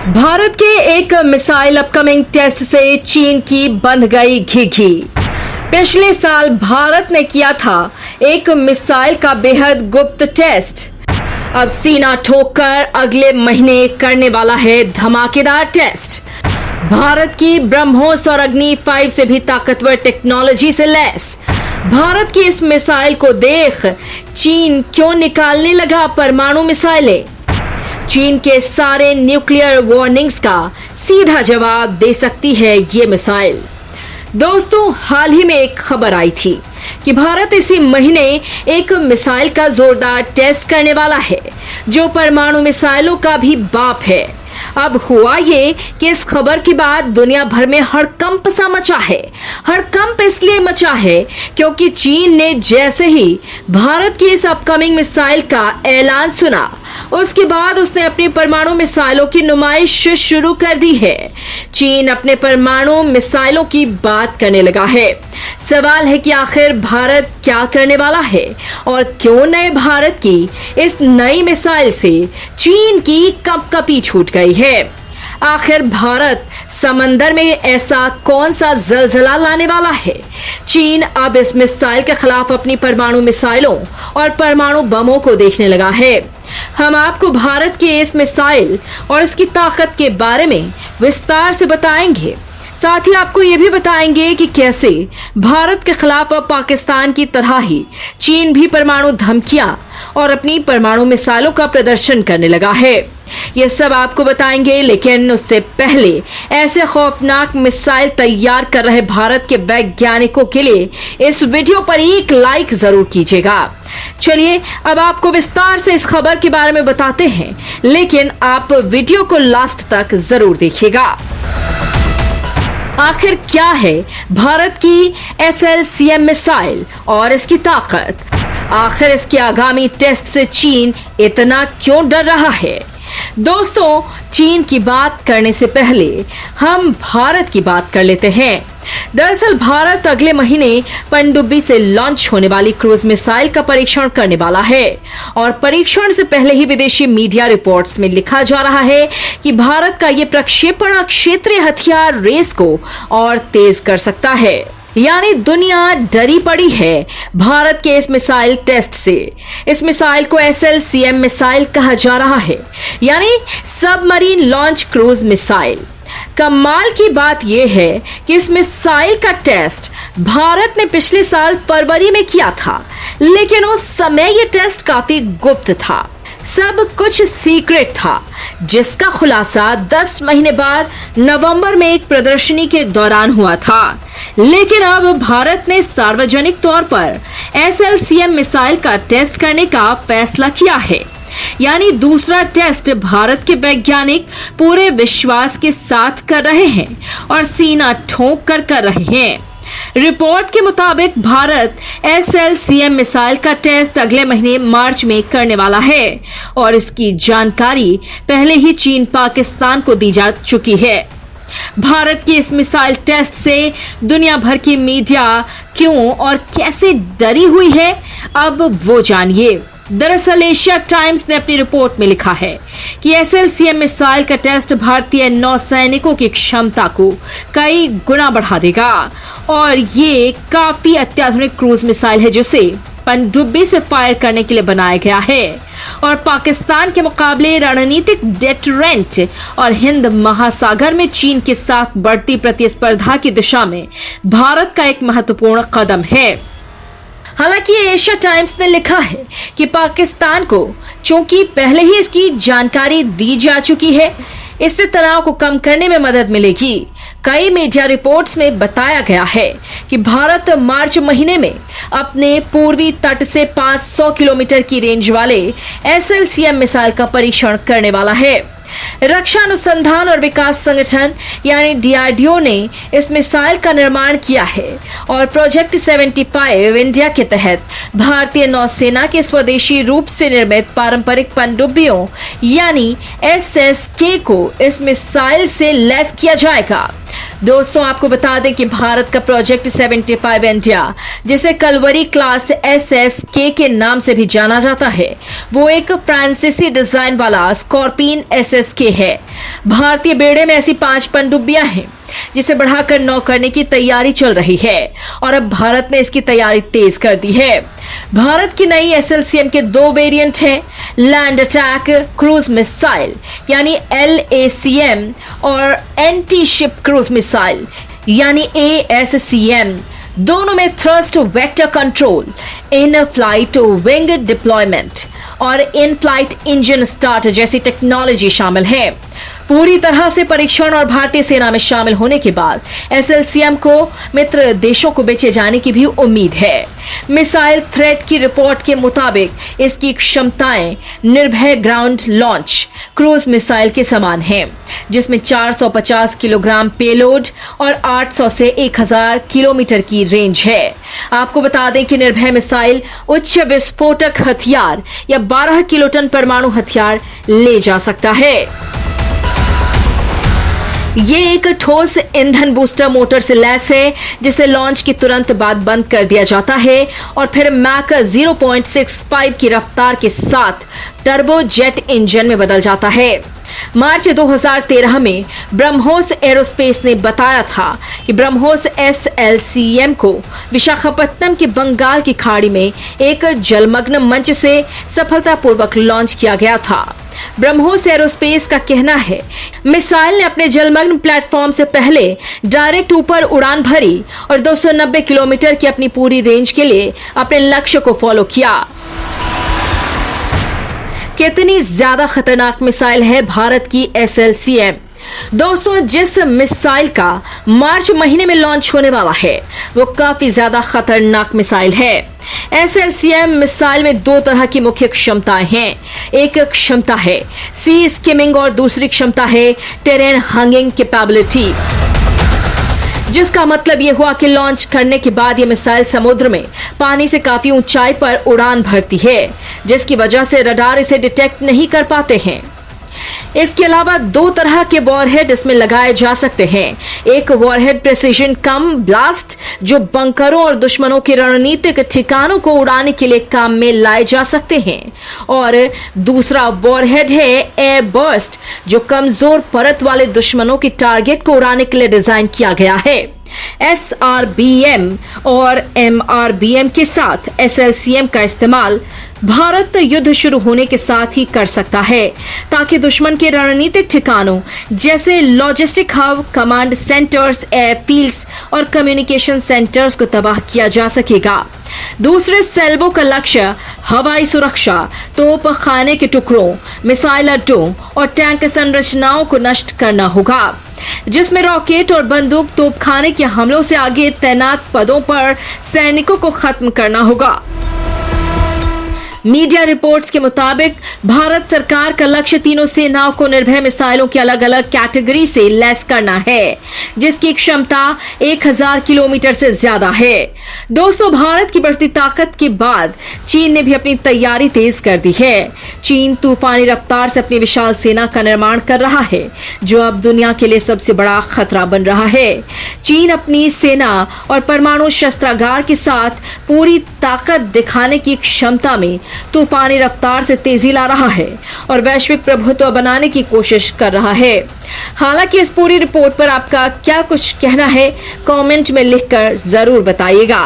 भारत के एक missile upcoming test से चीन की बंध गई घी। पिछले साल भारत ने किया था एक मिसाइल का बेहद गुप्त टेस्ट। अब सीना ठोककर अगले महीने करने वाला है धमाकेदार टेस्ट। भारत की ब्रह्मोस और अग्नि 5 से भी ताकतवर टेक्नोलॉजी से लैस भारत की इस मिसाइल को देख चीन क्यों निकालने लगा परमाणु मिसाइलें? चीन के सारे न्यूक्लियर वार्निंग्स का सीधा जवाब दे सकती है ये मिसाइल। दोस्तों, हाल ही में एक खबर आई थी कि भारत इसी महीने एक मिसाइल का जोरदार टेस्ट करने वाला है जो परमाणु मिसाइलों का भी बाप है। अब हुआ ये कि इस खबर के बाद दुनिया भर में हड़कंप सा मचा है। हड़कंप इसलिए मचा है क्योंकि चीन ने जैसे ही भारत की इस अपकमिंग मिसाइल का ऐलान सुना, उसके बाद उसने अपनी परमाणु मिसाइलों की नुमाइश शुरू कर दी है। चीन अपने परमाणु मिसाइलों की बात करने लगा है। सवाल है कि आखिर भारत क्या करने वाला है और क्यों नए भारत की इस नई मिसाइल से चीन की कंपकपी छूट गई है। आखिर भारत समंदर में ऐसा कौन सा जलजला लाने वाला है? चीन अब इस मिसाइल के खिलाफ अपनी परमाणु मिसाइलों और परमाणु बमों को देखने लगा है। हम आपको भारत की इस मिसाइल और इसकी ताकत के बारे में विस्तार से बताएंगे। साथ ही आपको ये भी बताएंगे कि कैसे भारत के खिलाफ अब पाकिस्तान की तरह ही चीन भी परमाणु धमकियां और अपनी परमाणु मिसाइलों का प्रदर्शन करने लगा है। ये सब आपको बताएंगे, लेकिन उससे पहले ऐसे खौफनाक मिसाइल तैयार कर रहे भारत के वैज्ञानिकों के लिए इस वीडियो पर एक लाइक जरूर कीजिएगा। चलिए अब आपको विस्तार से इस खबर के बारे में बताते हैं, लेकिन आप वीडियो को लास्ट तक जरूर देखिएगा। आखिर क्या है भारत की SLCM मिसाइल और इसकी ताकत? आखिर इसके आगामी टेस्ट से चीन इतना क्यों डर रहा है? दोस्तों, चीन की बात करने से पहले हम भारत की बात कर लेते हैं। दरअसल भारत अगले महीने पनडुब्बी से लॉन्च होने वाली क्रूज मिसाइल का परीक्षण करने वाला है और परीक्षण से पहले ही विदेशी मीडिया रिपोर्ट्स में लिखा जा रहा है कि भारत का ये प्रक्षेपण क्षेत्रीय हथियार रेस को और तेज कर सकता है। यानी दुनिया डरी पड़ी है भारत के इस मिसाइल टेस्ट से। इस मिसाइल को SLCM मिसाइल कहा जा रहा है, यानी सबमरीन लॉन्च क्रूज मिसाइल। कमाल की बात यह है कि इस मिसाइल का टेस्ट भारत ने पिछले साल फरवरी में किया था, लेकिन उस समय यह टेस्ट काफी गुप्त था, सब कुछ सीक्रेट था, जिसका खुलासा 10 महीने बाद नवंबर में एक प्रदर्शनी के दौरान हुआ था। लेकिन अब भारत ने सार्वजनिक तौर पर SLCM मिसाइल का टेस्ट करने का फैसला किया है। यानी दूसरा टेस्ट भारत के वैज्ञानिक पूरे विश्वास के साथ कर रहे हैं और सीना ठोक कर रहे हैं। रिपोर्ट के मुताबिक भारत SLCM मिसाइल का टेस्ट अगले महीने मार्च में करने वाला है और इसकी जानकारी पहले ही चीन पाकिस्तान को दी जा चुकी है। भारत की इस मिसाइल टेस्ट से दुनिया भर की मीडिया क्यों और कैसे डरी हुई है, अब वो जानिए। दरअसल एशिया टाइम्स ने अपनी रिपोर्ट में लिखा है कि SLCM मिसाइल का टेस्ट भारतीय नौसैनिकों की क्षमता को कई गुना बढ़ा देगा और ये काफी अत्याधुनिक क्रूज मिसाइल है जिसे पनडुब्बी से फायर करने के लिए बनाया गया है और पाकिस्तान के मुकाबले रणनीतिक डेटरेंट और हिंद महासागर में चीन के साथ बढ़ती प्रतिस्पर्धा की दिशा में भारत का एक महत्वपूर्ण कदम है। हालांकि एशिया टाइम्स ने लिखा है कि पाकिस्तान को चूंकि पहले ही इसकी जानकारी दी जा चुकी है, इससे तनाव को कम करने में मदद मिलेगी। कई मीडिया रिपोर्ट्स में बताया गया है कि भारत मार्च महीने में अपने पूर्वी तट से 500 किलोमीटर की रेंज वाले SLCM मिसाइल का परीक्षण करने वाला है। रक्षा अनुसंधान और विकास संगठन यानी DRDO ने इस मिसाइल का निर्माण किया है और प्रोजेक्ट 75 इंडिया के तहत भारतीय नौसेना के स्वदेशी रूप से निर्मित पारंपरिक पनडुब्बियों यानी SSK को इस मिसाइल से लैस किया जाएगा। दोस्तों, आपको बता दें कि भारत का प्रोजेक्ट 75 इंडिया, जिसे कलवरी क्लास SSK के नाम से भी जाना जाता है, वो एक फ्रांसीसी डिजाइन वाला स्कॉर्पियन SSK है भारतीय बेड़े में ऐसी 5 पनडुब्बियां हैं जिसे बढ़ाकर 9 करने की तैयारी चल रही है और अब भारत ने इसकी तैयारी तेज कर दी है। भारत की नई SLCM के 2 वेरिएंट हैं, लैंड अटैक क्रूज मिसाइल यानी LACM और एंटी शिप क्रूज मिसाइल यानी ASCM। दोनों में thrust vector control, in flight wing deployment और इन फ्लाइट इंजन स्टार्ट जैसी टेक्नोलॉजी शामिल है। पूरी तरह से परीक्षण और भारतीय सेना में शामिल होने के बाद SLCM को मित्र देशों को बेचे जाने की भी उम्मीद है। मिसाइल थ्रेट की रिपोर्ट के मुताबिक इसकी क्षमताएं निर्भय ग्राउंड लॉन्च क्रूज मिसाइल के समान हैं, जिसमें 450 किलोग्राम पेलोड और 800 से 1000 किलोमीटर की रेंज है। आपको बता दें कि निर्भय मिसाइल उच्च विस्फोटक हथियार या 12 किलोटन परमाणु हथियार ले जा सकता है। ये एक ठोस ईंधन बूस्टर मोटर से लैस है, जिसे लॉन्च के तुरंत बाद बंद कर दिया जाता है और फिर मैक 0.65 की रफ्तार के साथ टर्बो जेट इंजन में बदल जाता है। मार्च 2013 में ब्रह्मोस एरोस्पेस ने बताया था कि ब्रह्मोस SLCM को विशाखापट्टनम के बंगाल की खाड़ी में एक जलमग्न मंच से सफलतापूर्वक लॉन्च किया गया था। ब्रह्मोस एरोस्पेस का कहना है मिसाइल ने अपने जलमग्न प्लेटफॉर्म से पहले डायरेक्ट ऊपर उड़ान भरी और 290 किलोमीटर की अपनी पूरी रेंज के लिए अपने लक्ष्य को फॉलो किया। कितनी ज्यादा खतरनाक मिसाइल है भारत की SLCM। दोस्तों, जिस मिसाइल का मार्च महीने में लॉन्च होने वाला है वो काफी ज्यादा खतरनाक मिसाइल है। SLCM मिसाइल में 2 तरह की मुख्य क्षमताएं हैं। एक क्षमता है सी स्किमिंग और दूसरी क्षमता है टेरेन हंगिंग कैपेबिलिटी, जिसका मतलब यह हुआ कि लॉन्च करने के बाद यह मिसाइल समुद्र में पानी से काफी ऊंचाई पर उड़ान भरती है, जिसकी वजह से रडार इसे डिटेक्ट नहीं कर पाते हैं। इसके अलावा 2 तरह के वॉरहेड इसमें लगाए जा सकते हैं। एक वॉरहेड प्रिसीजन कम ब्लास्ट जो बंकरों और दुश्मनों के रणनीतिक ठिकानों को उड़ाने के लिए काम में लाए जा सकते हैं, और दूसरा वॉरहेड है एयर बर्स्ट जो कमजोर परत वाले दुश्मनों के टारगेट को उड़ाने के लिए डिजाइन किया गया है। SRBM और MRBM के साथ SLCM का इस्तेमाल भारत युद्ध शुरू होने के साथ ही कर सकता है, ताकि दुश्मन के रणनीतिक ठिकानों जैसे logistic hub, command centres, airfields और कम्युनिकेशन सेंटर्स को तबाह किया जा सकेगा। दूसरे सेल्वो का लक्ष्य हवाई सुरक्षा, तोप खाने के टुकड़ों, मिसाइल अड्डों और टैंक संरचनाओं को नष्ट करना होगा, जिसमें रॉकेट और बंदूक तोपखाने के हमलों से आगे तैनात पदों पर सैनिकों को खत्म करना होगा। मीडिया रिपोर्ट्स के मुताबिक भारत सरकार का लक्ष्य तीनों सेनाओं को निर्भय मिसाइलों की अलग अलग कैटेगरी से लैस करना है, जिसकी क्षमता 1000 किलोमीटर से ज्यादा है। दोस्तों, भारत की बढ़ती ताकत के बाद चीन ने भी अपनी तैयारी तेज कर दी है। चीन तूफानी रफ्तार से अपनी विशाल सेना का निर्माण कर रहा है, जो अब दुनिया के लिए सबसे बड़ा खतरा बन रहा है। चीन अपनी सेना और परमाणु शस्त्रागार के साथ पूरी ताकत दिखाने की क्षमता में तूफानी रफ्तार से तेजी ला रहा है और वैश्विक प्रभुत्व बनाने की कोशिश कर रहा है। हालांकि इस पूरी रिपोर्ट पर आपका क्या कुछ कहना है, कमेंट में लिखकर जरूर बताइएगा।